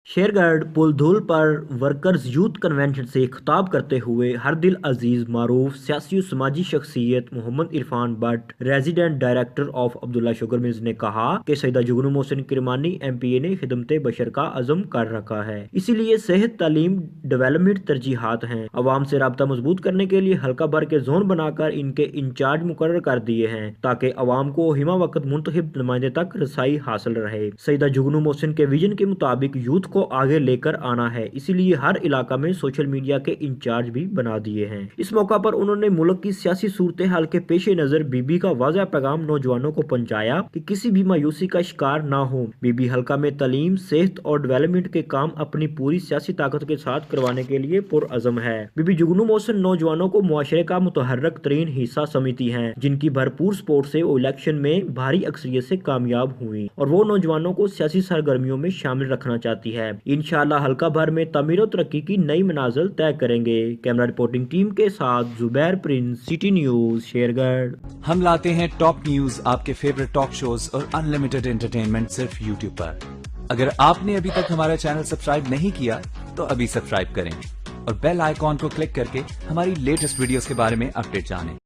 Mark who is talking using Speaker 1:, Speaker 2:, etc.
Speaker 1: शेरगढ़ पुलधुल पर workers youth convention से खिताब करते हुए हर दिल अजीज मारूफ सियासी और समाजी शख्सियत Mohammad Irfan Bhat resident director of Abdullah sugar mills ने कहा कि सैयदा जुगनू मोहसिन किरमानी MPA ने खिदमत बशर का अज़म कर रखा है, इसीलिए सेहत तालीम डेवलपमेंट तरजीहात हैं। अवाम से रब्ता मजबूत करने के लिए हल्का भर के जोन बनाकर इनके इंचार्ज मुकर्रर कर दिए हैं ताकि अवाम को हिमा वक्त मुंतखब नुमाइंदे तक रसाई हासिल रहे। सैयदा जुगनू मोहसिन के विजन के मुताबिक यूथ को आगे लेकर आना है, इसीलिए हर इलाका में सोशल मीडिया के इंचार्ज भी बना दिए हैं। इस मौका पर उन्होंने मुल्क की सियासी सूरत हाल के पेश नजर बीबी का वाज़ा पैगाम नौजवानों को पहुंचाया कि किसी भी मायूसी का शिकार ना हो। बीबी हल्का में तालीम, सेहत और डेवलपमेंट के काम अपनी पूरी सियासी ताकत के साथ करवाने के लिए पुरअज़म है। बीबी जुगनू मोहसिन नौजवानों को मुआशरे का मुतहर्रिक तरीन हिस्सा समझती हैं, जिनकी भरपूर सपोर्ट से वो इलेक्शन में भारी अक्सरियत से कामयाब हुई और वो नौजवानों को सियासी सरगर्मियों में शामिल रखना चाहती है। इंशाअल्लाह हल्का भर में तमीर और तरक्की की नई मनाजिल तय करेंगे। कैमरा रिपोर्टिंग टीम के साथ Zubair Prince, city news, Shergarh.
Speaker 2: हम लाते हैं टॉप न्यूज, आपके फेवरेट टॉक शोज और अनलिमिटेड एंटरटेनमेंट सिर्फ यूट्यूब पर। अगर आपने अभी तक हमारा चैनल सब्सक्राइब नहीं किया तो अभी सब्सक्राइब करें और बेल आइकॉन को क्लिक करके हमारी लेटेस्ट वीडियोस के बारे में अपडेट जानें।